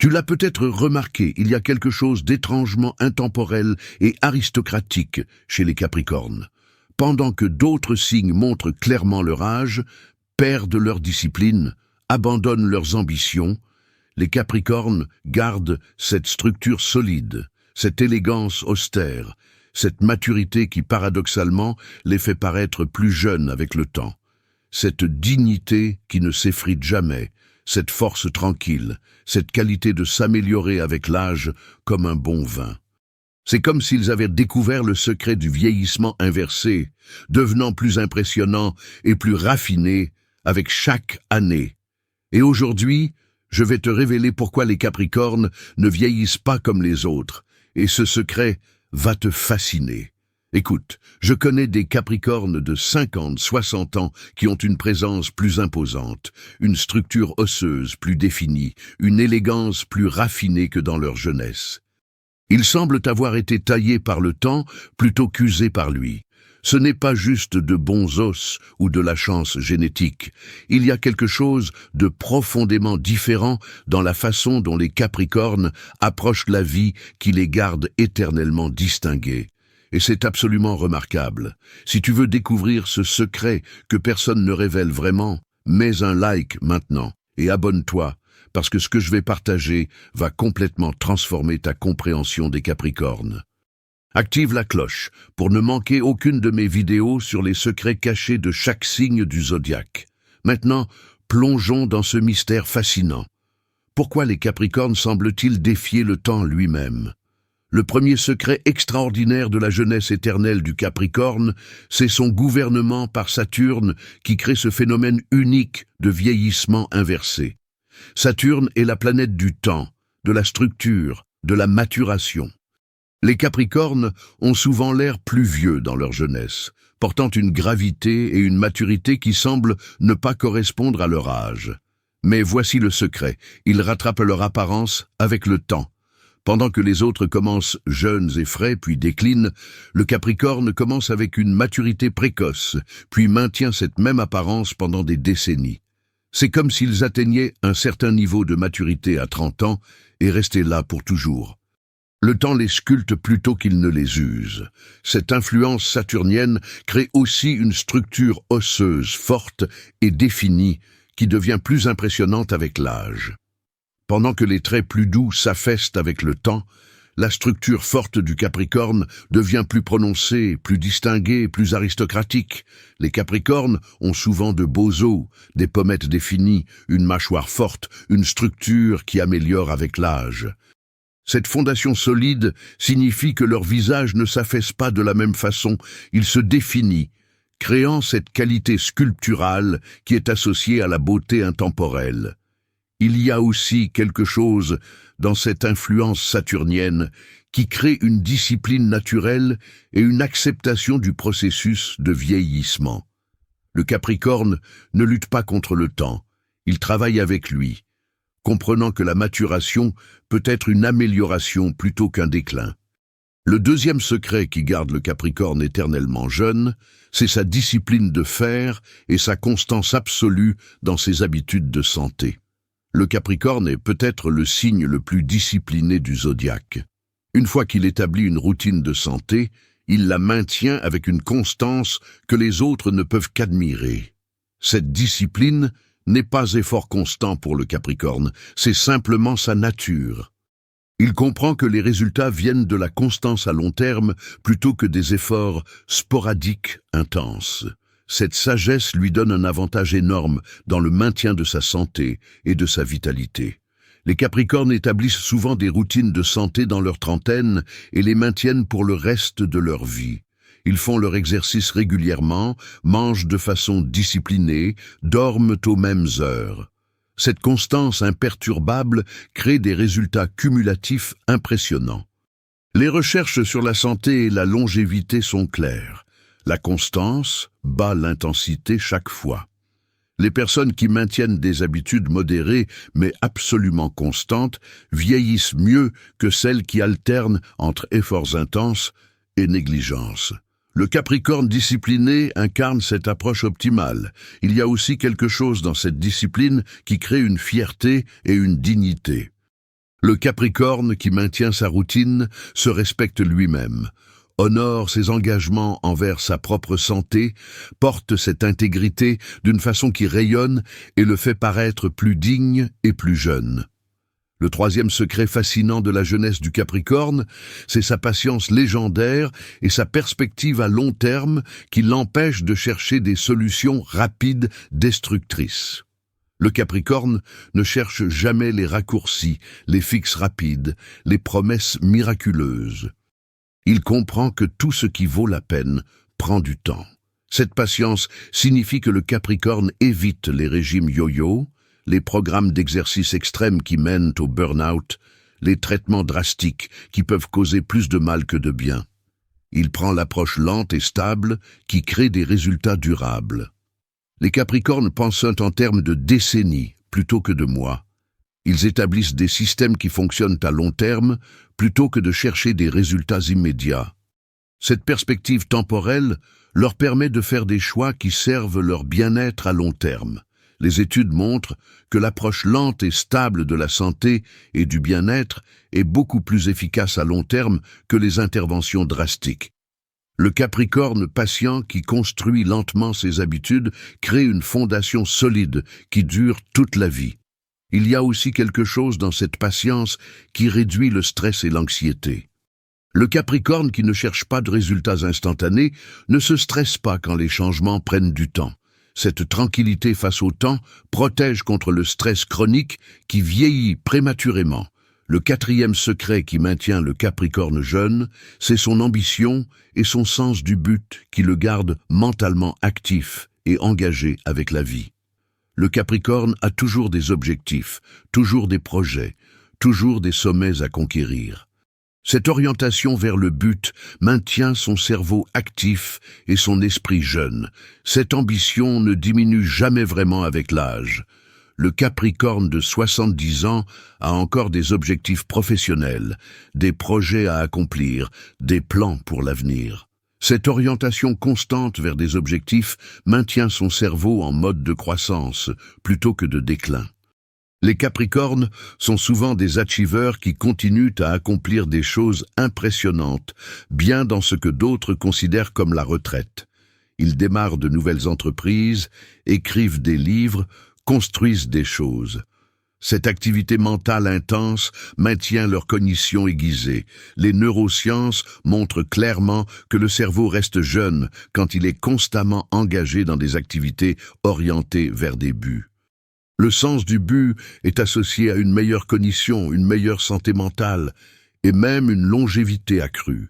Tu l'as peut-être remarqué, il y a quelque chose d'étrangement intemporel et aristocratique chez les Capricornes. Pendant que d'autres signes montrent clairement leur âge, perdent leur discipline, abandonnent leurs ambitions, les Capricornes gardent cette structure solide, cette élégance austère, cette maturité qui paradoxalement les fait paraître plus jeunes avec le temps, cette dignité qui ne s'effrite jamais, cette force tranquille, cette qualité de s'améliorer avec l'âge comme un bon vin. C'est comme s'ils avaient découvert le secret du vieillissement inversé, devenant plus impressionnant et plus raffiné avec chaque année. Et aujourd'hui, je vais te révéler pourquoi les Capricornes ne vieillissent pas comme les autres, et ce secret va te fasciner. Écoute, je connais des Capricornes de 50, 60 ans qui ont une présence plus imposante, une structure osseuse plus définie, une élégance plus raffinée que dans leur jeunesse. Ils semblent avoir été taillés par le temps plutôt qu'usés par lui. Ce n'est pas juste de bons os ou de la chance génétique. Il y a quelque chose de profondément différent dans la façon dont les Capricornes approchent la vie qui les garde éternellement distingués. Et c'est absolument remarquable. Si tu veux découvrir ce secret que personne ne révèle vraiment, mets un like maintenant et abonne-toi, parce que ce que je vais partager va complètement transformer ta compréhension des Capricornes. Active la cloche pour ne manquer aucune de mes vidéos sur les secrets cachés de chaque signe du zodiaque. Maintenant, plongeons dans ce mystère fascinant. Pourquoi les Capricornes semblent-ils défier le temps lui-même ? Le premier secret extraordinaire de la jeunesse éternelle du Capricorne, c'est son gouvernement par Saturne qui crée ce phénomène unique de vieillissement inversé. Saturne est la planète du temps, de la structure, de la maturation. Les Capricornes ont souvent l'air plus vieux dans leur jeunesse, portant une gravité et une maturité qui semblent ne pas correspondre à leur âge. Mais voici le secret, ils rattrapent leur apparence avec le temps. Pendant que les autres commencent jeunes et frais, puis déclinent, le Capricorne commence avec une maturité précoce, puis maintient cette même apparence pendant des décennies. C'est comme s'ils atteignaient un certain niveau de maturité à 30 ans et restaient là pour toujours. Le temps les sculpte plutôt qu'il ne les use. Cette influence saturnienne crée aussi une structure osseuse forte et définie qui devient plus impressionnante avec l'âge. Pendant que les traits plus doux s'affaissent avec le temps, la structure forte du Capricorne devient plus prononcée, plus distinguée, plus aristocratique. Les Capricornes ont souvent de beaux os, des pommettes définies, une mâchoire forte, une structure qui améliore avec l'âge. Cette fondation solide signifie que leur visage ne s'affaisse pas de la même façon, il se définit, créant cette qualité sculpturale qui est associée à la beauté intemporelle. Il y a aussi quelque chose dans cette influence saturnienne qui crée une discipline naturelle et une acceptation du processus de vieillissement. Le Capricorne ne lutte pas contre le temps, il travaille avec lui, comprenant que la maturation peut être une amélioration plutôt qu'un déclin. Le deuxième secret qui garde le Capricorne éternellement jeune, c'est sa discipline de fer et sa constance absolue dans ses habitudes de santé. Le Capricorne est peut-être le signe le plus discipliné du zodiaque. Une fois qu'il établit une routine de santé, il la maintient avec une constance que les autres ne peuvent qu'admirer. Cette discipline n'est pas effort constant pour le Capricorne, c'est simplement sa nature. Il comprend que les résultats viennent de la constance à long terme plutôt que des efforts sporadiques intenses. Cette sagesse lui donne un avantage énorme dans le maintien de sa santé et de sa vitalité. Les Capricornes établissent souvent des routines de santé dans leur trentaine et les maintiennent pour le reste de leur vie. Ils font leur exercice régulièrement, mangent de façon disciplinée, dorment aux mêmes heures. Cette constance imperturbable crée des résultats cumulatifs impressionnants. Les recherches sur la santé et la longévité sont claires. La constance bat l'intensité chaque fois. Les personnes qui maintiennent des habitudes modérées mais absolument constantes vieillissent mieux que celles qui alternent entre efforts intenses et négligence. Le Capricorne discipliné incarne cette approche optimale. Il y a aussi quelque chose dans cette discipline qui crée une fierté et une dignité. Le Capricorne qui maintient sa routine se respecte lui-même, honore ses engagements envers sa propre santé, porte cette intégrité d'une façon qui rayonne et le fait paraître plus digne et plus jeune. Le troisième secret fascinant de la jeunesse du Capricorne, c'est sa patience légendaire et sa perspective à long terme qui l'empêche de chercher des solutions rapides destructrices. Le Capricorne ne cherche jamais les raccourcis, les fixes rapides, les promesses miraculeuses. Il comprend que tout ce qui vaut la peine prend du temps. Cette patience signifie que le Capricorne évite les régimes yo-yo, les programmes d'exercice extrêmes qui mènent au burn-out, les traitements drastiques qui peuvent causer plus de mal que de bien. Il prend l'approche lente et stable qui crée des résultats durables. Les Capricornes pensent en termes de décennies plutôt que de mois. Ils établissent des systèmes qui fonctionnent à long terme plutôt que de chercher des résultats immédiats. Cette perspective temporelle leur permet de faire des choix qui servent leur bien-être à long terme. Les études montrent que l'approche lente et stable de la santé et du bien-être est beaucoup plus efficace à long terme que les interventions drastiques. Le Capricorne patient qui construit lentement ses habitudes crée une fondation solide qui dure toute la vie. Il y a aussi quelque chose dans cette patience qui réduit le stress et l'anxiété. Le Capricorne qui ne cherche pas de résultats instantanés ne se stresse pas quand les changements prennent du temps. Cette tranquillité face au temps protège contre le stress chronique qui vieillit prématurément. Le quatrième secret qui maintient le Capricorne jeune, c'est son ambition et son sens du but qui le gardent mentalement actif et engagé avec la vie. Le Capricorne a toujours des objectifs, toujours des projets, toujours des sommets à conquérir. Cette orientation vers le but maintient son cerveau actif et son esprit jeune. Cette ambition ne diminue jamais vraiment avec l'âge. Le Capricorne de 70 ans a encore des objectifs professionnels, des projets à accomplir, des plans pour l'avenir. Cette orientation constante vers des objectifs maintient son cerveau en mode de croissance plutôt que de déclin. Les Capricornes sont souvent des achievers qui continuent à accomplir des choses impressionnantes, bien dans ce que d'autres considèrent comme la retraite. Ils démarrent de nouvelles entreprises, écrivent des livres, construisent des choses. Cette activité mentale intense maintient leur cognition aiguisée. Les neurosciences montrent clairement que le cerveau reste jeune quand il est constamment engagé dans des activités orientées vers des buts. Le sens du but est associé à une meilleure cognition, une meilleure santé mentale et même une longévité accrue.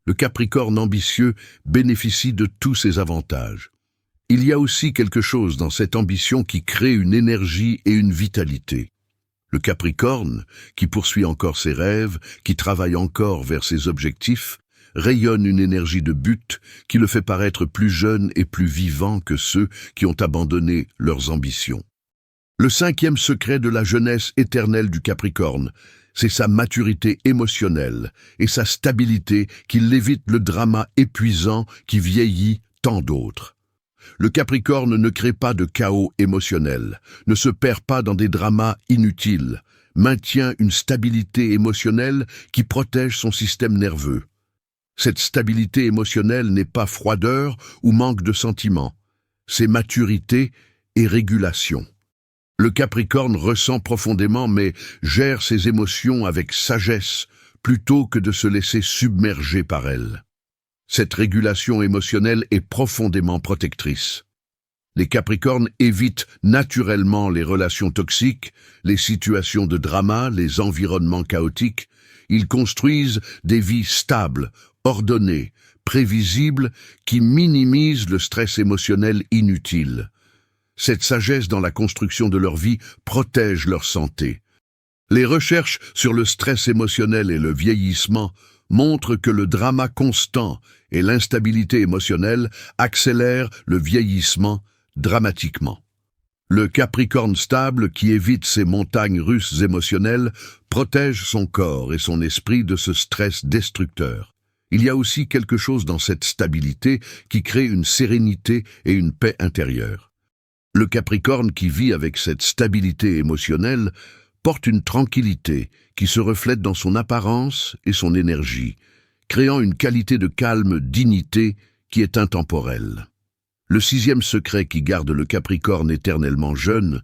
Le Capricorne ambitieux bénéficie de tous ces avantages. Il y a aussi quelque chose dans cette ambition qui crée une énergie et une vitalité. Le Capricorne, qui poursuit encore ses rêves, qui travaille encore vers ses objectifs, rayonne une énergie de but qui le fait paraître plus jeune et plus vivant que ceux qui ont abandonné leurs ambitions. Le cinquième secret de la jeunesse éternelle du Capricorne, c'est sa maturité émotionnelle et sa stabilité qui l'évite le drama épuisant qui vieillit tant d'autres. Le Capricorne ne crée pas de chaos émotionnel, ne se perd pas dans des dramas inutiles, maintient une stabilité émotionnelle qui protège son système nerveux. Cette stabilité émotionnelle n'est pas froideur ou manque de sentiments, c'est maturité et régulation. Le Capricorne ressent profondément mais gère ses émotions avec sagesse plutôt que de se laisser submerger par elles. Cette régulation émotionnelle est profondément protectrice. Les Capricornes évitent naturellement les relations toxiques, les situations de drama, les environnements chaotiques. Ils construisent des vies stables, ordonnées, prévisibles, qui minimisent le stress émotionnel inutile. Cette sagesse dans la construction de leur vie protège leur santé. Les recherches sur le stress émotionnel et le vieillissement montrent que le drama constant et l'instabilité émotionnelle accélèrent le vieillissement dramatiquement. Le Capricorne stable, qui évite ces montagnes russes émotionnelles, protège son corps et son esprit de ce stress destructeur. Il y a aussi quelque chose dans cette stabilité qui crée une sérénité et une paix intérieure. Le Capricorne qui vit avec cette stabilité émotionnelle porte une tranquillité qui se reflète dans son apparence et son énergie, créant une qualité de calme, dignité qui est intemporelle. Le sixième secret qui garde le Capricorne éternellement jeune,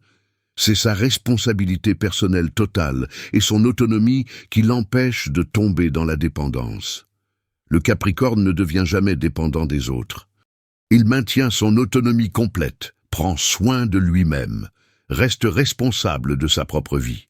c'est sa responsabilité personnelle totale et son autonomie qui l'empêche de tomber dans la dépendance. Le Capricorne ne devient jamais dépendant des autres. Il maintient son autonomie complète, prend soin de lui-même, reste responsable de sa propre vie.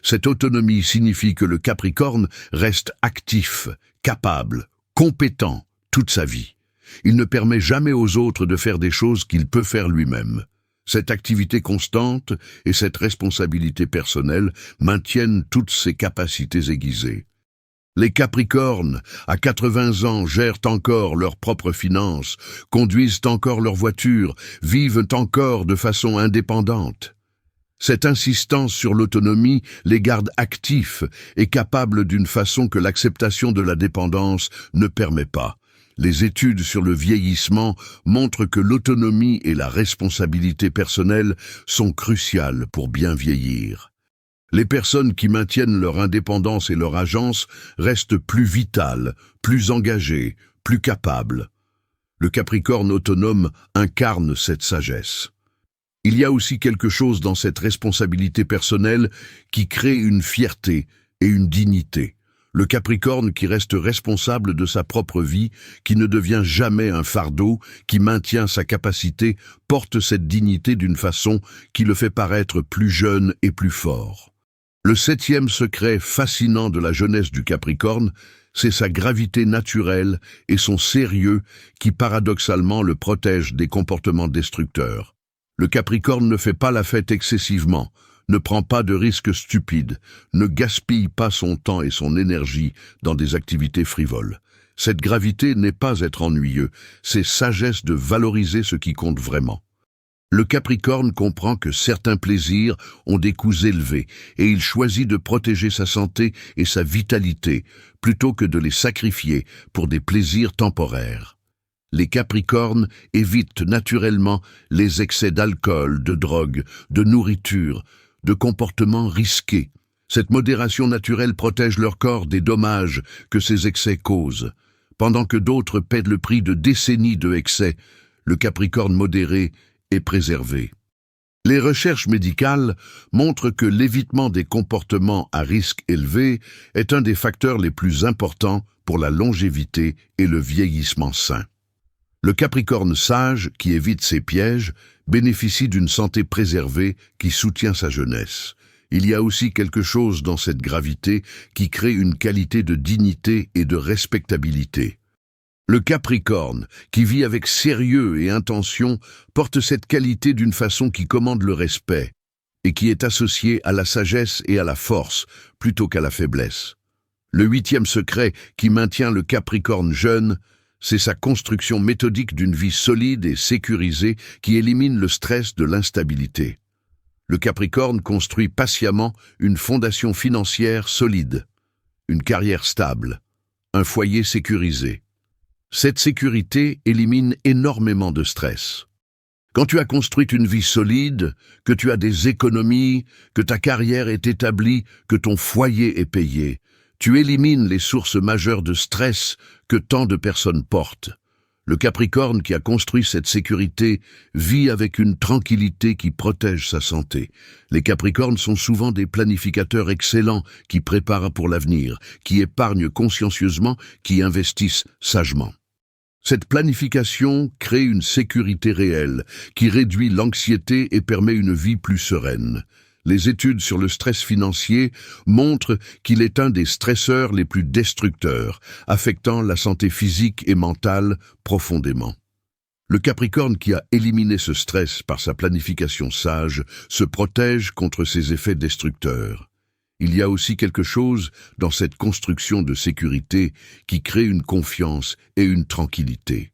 Cette autonomie signifie que le Capricorne reste actif, capable, compétent toute sa vie. Il ne permet jamais aux autres de faire des choses qu'il peut faire lui-même. Cette activité constante et cette responsabilité personnelle maintiennent toutes ses capacités aiguisées. Les Capricornes, à 80 ans, gèrent encore leurs propres finances, conduisent encore leur voiture, vivent encore de façon indépendante. Cette insistance sur l'autonomie les garde actifs et capables d'une façon que l'acceptation de la dépendance ne permet pas. Les études sur le vieillissement montrent que l'autonomie et la responsabilité personnelle sont cruciales pour bien vieillir. Les personnes qui maintiennent leur indépendance et leur agence restent plus vitales, plus engagées, plus capables. Le Capricorne autonome incarne cette sagesse. Il y a aussi quelque chose dans cette responsabilité personnelle qui crée une fierté et une dignité. Le Capricorne qui reste responsable de sa propre vie, qui ne devient jamais un fardeau, qui maintient sa capacité, porte cette dignité d'une façon qui le fait paraître plus jeune et plus fort. Le septième secret fascinant de la jeunesse du Capricorne, c'est sa gravité naturelle et son sérieux qui paradoxalement le protège des comportements destructeurs. Le Capricorne ne fait pas la fête excessivement, ne prend pas de risques stupides, ne gaspille pas son temps et son énergie dans des activités frivoles. Cette gravité n'est pas être ennuyeux, c'est sagesse de valoriser ce qui compte vraiment. Le Capricorne comprend que certains plaisirs ont des coûts élevés et il choisit de protéger sa santé et sa vitalité plutôt que de les sacrifier pour des plaisirs temporaires. Les Capricornes évitent naturellement les excès d'alcool, de drogue, de nourriture, de comportements risqués. Cette modération naturelle protège leur corps des dommages que ces excès causent. Pendant que d'autres paient le prix de décennies de excès, le Capricorne modéré est préservé. Les recherches médicales montrent que l'évitement des comportements à risque élevé est un des facteurs les plus importants pour la longévité et le vieillissement sain. Le Capricorne sage, qui évite ces pièges, bénéficie d'une santé préservée qui soutient sa jeunesse. Il y a aussi quelque chose dans cette gravité qui crée une qualité de dignité et de respectabilité. Le Capricorne, qui vit avec sérieux et intention, porte cette qualité d'une façon qui commande le respect et qui est associée à la sagesse et à la force plutôt qu'à la faiblesse. Le huitième secret qui maintient le Capricorne jeune, c'est sa construction méthodique d'une vie solide et sécurisée qui élimine le stress de l'instabilité. Le Capricorne construit patiemment une fondation financière solide, une carrière stable, un foyer sécurisé. Cette sécurité élimine énormément de stress. Quand tu as construit une vie solide, que tu as des économies, que ta carrière est établie, que ton foyer est payé, tu élimines les sources majeures de stress que tant de personnes portent. Le Capricorne qui a construit cette sécurité vit avec une tranquillité qui protège sa santé. Les Capricornes sont souvent des planificateurs excellents qui préparent pour l'avenir, qui épargnent consciencieusement, qui investissent sagement. Cette planification crée une sécurité réelle qui réduit l'anxiété et permet une vie plus sereine. Les études sur le stress financier montrent qu'il est un des stresseurs les plus destructeurs, affectant la santé physique et mentale profondément. Le Capricorne qui a éliminé ce stress par sa planification sage se protège contre ses effets destructeurs. Il y a aussi quelque chose dans cette construction de sécurité qui crée une confiance et une tranquillité.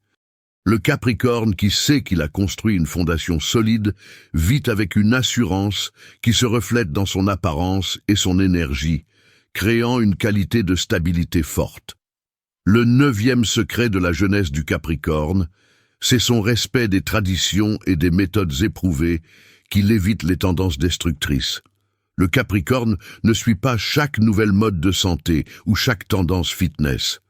Le Capricorne qui sait qu'il a construit une fondation solide vit avec une assurance qui se reflète dans son apparence et son énergie, créant une qualité de stabilité forte. Le neuvième secret de la jeunesse du Capricorne, c'est son respect des traditions et des méthodes éprouvées qui l'évitent les tendances destructrices. Le Capricorne ne suit pas chaque nouvelle mode de santé ou chaque tendance fitness.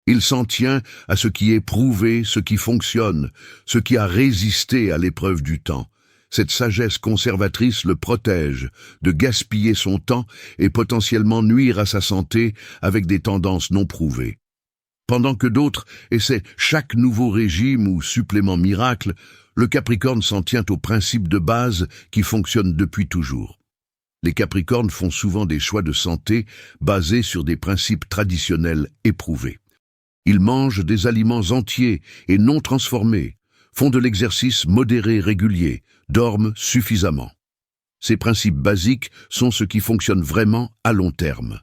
Il s'en tient à ce qui est prouvé, ce qui fonctionne, ce qui a résisté à l'épreuve du temps. Cette sagesse conservatrice le protège de gaspiller son temps et potentiellement nuire à sa santé avec des tendances non prouvées. Pendant que d'autres essaient chaque nouveau régime ou supplément miracle, le Capricorne s'en tient aux principes de base qui fonctionnent depuis toujours. Les Capricornes font souvent des choix de santé basés sur des principes traditionnels éprouvés. Ils mangent des aliments entiers et non transformés, font de l'exercice modéré régulier, dorment suffisamment. Ces principes basiques sont ce qui fonctionne vraiment à long terme.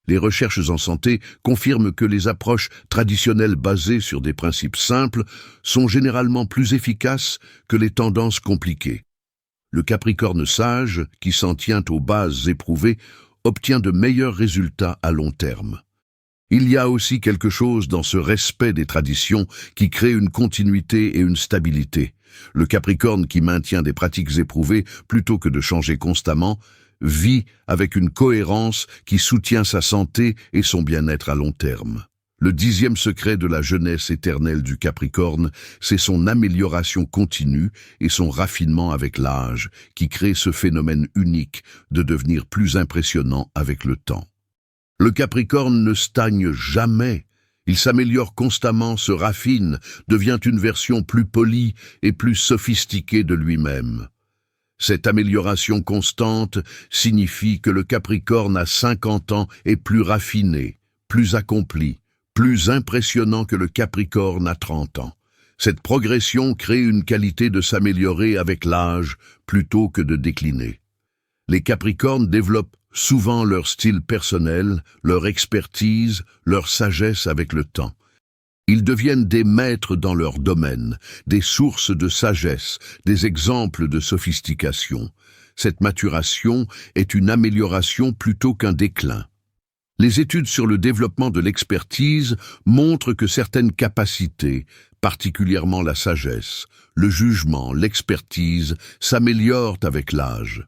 Les recherches en santé confirment que les approches traditionnelles basées sur des principes simples sont généralement plus efficaces que les tendances compliquées. Le Capricorne sage, qui s'en tient aux bases éprouvées, obtient de meilleurs résultats à long terme. Il y a aussi quelque chose dans ce respect des traditions qui crée une continuité et une stabilité. Le Capricorne qui maintient des pratiques éprouvées plutôt que de changer constamment, vit avec une cohérence qui soutient sa santé et son bien-être à long terme. Le 10e secret de la jeunesse éternelle du Capricorne, c'est son amélioration continue et son raffinement avec l'âge, qui crée ce phénomène unique de devenir plus impressionnant avec le temps. Le Capricorne ne stagne jamais. Il s'améliore constamment, se raffine, devient une version plus polie et plus sophistiquée de lui-même. Cette amélioration constante signifie que le Capricorne à 50 ans est plus raffiné, plus accompli, plus impressionnant que le Capricorne à 30 ans. Cette progression crée une qualité de s'améliorer avec l'âge plutôt que de décliner. Les Capricornes développent souvent leur style personnel, leur expertise, leur sagesse avec le temps. Ils deviennent des maîtres dans leur domaine, des sources de sagesse, des exemples de sophistication. Cette maturation est une amélioration plutôt qu'un déclin. Les études sur le développement de l'expertise montrent que certaines capacités, particulièrement la sagesse, le jugement, l'expertise, s'améliorent avec l'âge.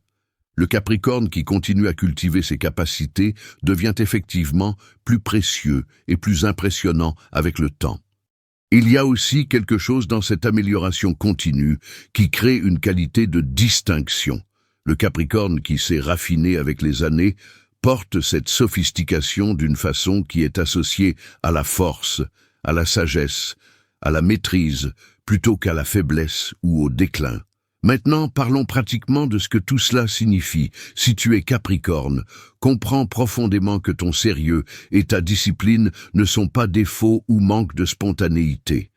Le Capricorne qui continue à cultiver ses capacités devient effectivement plus précieux et plus impressionnant avec le temps. Il y a aussi quelque chose dans cette amélioration continue qui crée une qualité de distinction. Le Capricorne qui s'est raffiné avec les années porte cette sophistication d'une façon qui est associée à la force, à la sagesse, à la maîtrise, plutôt qu'à la faiblesse ou au déclin. Maintenant, parlons pratiquement de ce que tout cela signifie. Si tu es Capricorne, comprends profondément que ton sérieux et ta discipline ne sont pas défauts ou manque de spontanéité.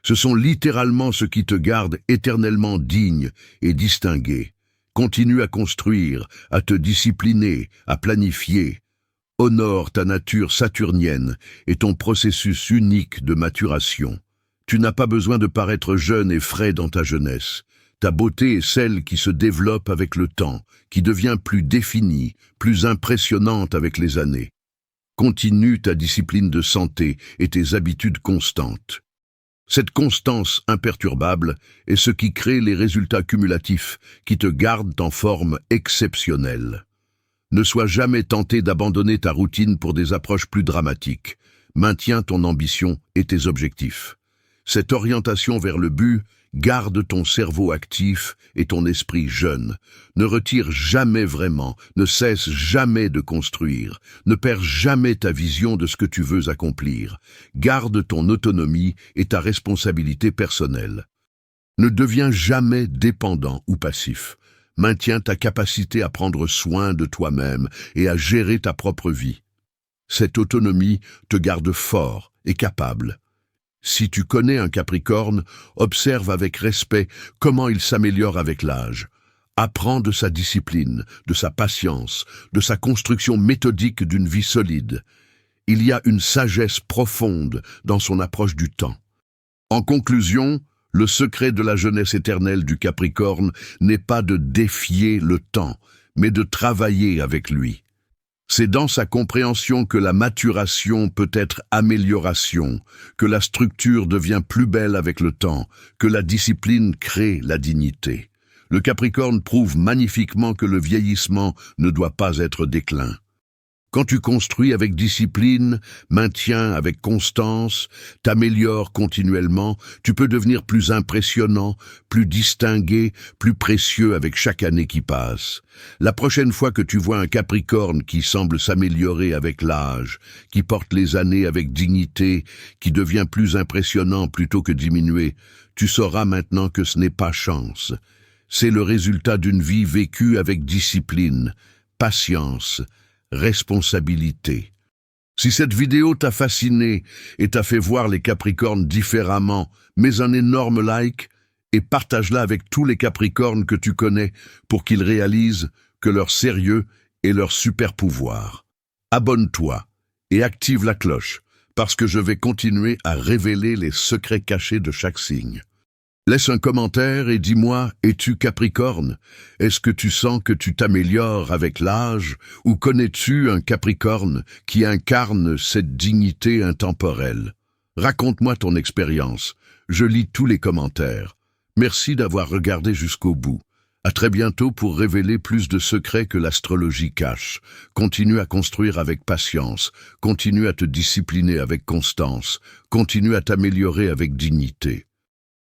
Ce sont littéralement ce qui te garde éternellement digne et distingué. Continue à construire, à te discipliner, à planifier. Honore ta nature saturnienne et ton processus unique de maturation. Tu n'as pas besoin de paraître jeune et frais dans ta jeunesse. Ta beauté est celle qui se développe avec le temps, qui devient plus définie, plus impressionnante avec les années. Continue ta discipline de santé et tes habitudes constantes. Cette constance imperturbable est ce qui crée les résultats cumulatifs qui te gardent en forme exceptionnelle. Ne sois jamais tenté d'abandonner ta routine pour des approches plus dramatiques. Maintiens ton ambition et tes objectifs. Cette orientation vers le but garde ton cerveau actif et ton esprit jeune. Ne retire jamais vraiment, ne cesse jamais de construire. Ne perds jamais ta vision de ce que tu veux accomplir. Garde ton autonomie et ta responsabilité personnelle. Ne deviens jamais dépendant ou passif. Maintiens ta capacité à prendre soin de toi-même et à gérer ta propre vie. Cette autonomie te garde fort et capable. Si tu connais un Capricorne, observe avec respect comment il s'améliore avec l'âge. Apprends de sa discipline, de sa patience, de sa construction méthodique d'une vie solide. Il y a une sagesse profonde dans son approche du temps. En conclusion, le secret de la jeunesse éternelle du Capricorne n'est pas de défier le temps, mais de travailler avec lui. C'est dans sa compréhension que la maturation peut être amélioration, que la structure devient plus belle avec le temps, que la discipline crée la dignité. Le Capricorne prouve magnifiquement que le vieillissement ne doit pas être déclin. Quand tu construis avec discipline, maintiens avec constance, t'améliores continuellement, tu peux devenir plus impressionnant, plus distingué, plus précieux avec chaque année qui passe. La prochaine fois que tu vois un Capricorne qui semble s'améliorer avec l'âge, qui porte les années avec dignité, qui devient plus impressionnant plutôt que diminué, tu sauras maintenant que ce n'est pas chance. C'est le résultat d'une vie vécue avec discipline, patience, responsabilité. Si cette vidéo t'a fasciné et t'a fait voir les Capricornes différemment, mets un énorme like et partage-la avec tous les Capricornes que tu connais pour qu'ils réalisent que leur sérieux est leur super pouvoir. Abonne-toi et active la cloche parce que je vais continuer à révéler les secrets cachés de chaque signe. Laisse un commentaire et dis-moi, es-tu Capricorne? Est-ce que tu sens que tu t'améliores avec l'âge? Ou connais-tu un Capricorne qui incarne cette dignité intemporelle? Raconte-moi ton expérience. Je lis tous les commentaires. Merci d'avoir regardé jusqu'au bout. À très bientôt pour révéler plus de secrets que l'astrologie cache. Continue à construire avec patience. Continue à te discipliner avec constance. Continue à t'améliorer avec dignité.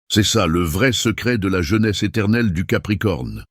C'est ça le vrai secret de la jeunesse éternelle du Capricorne.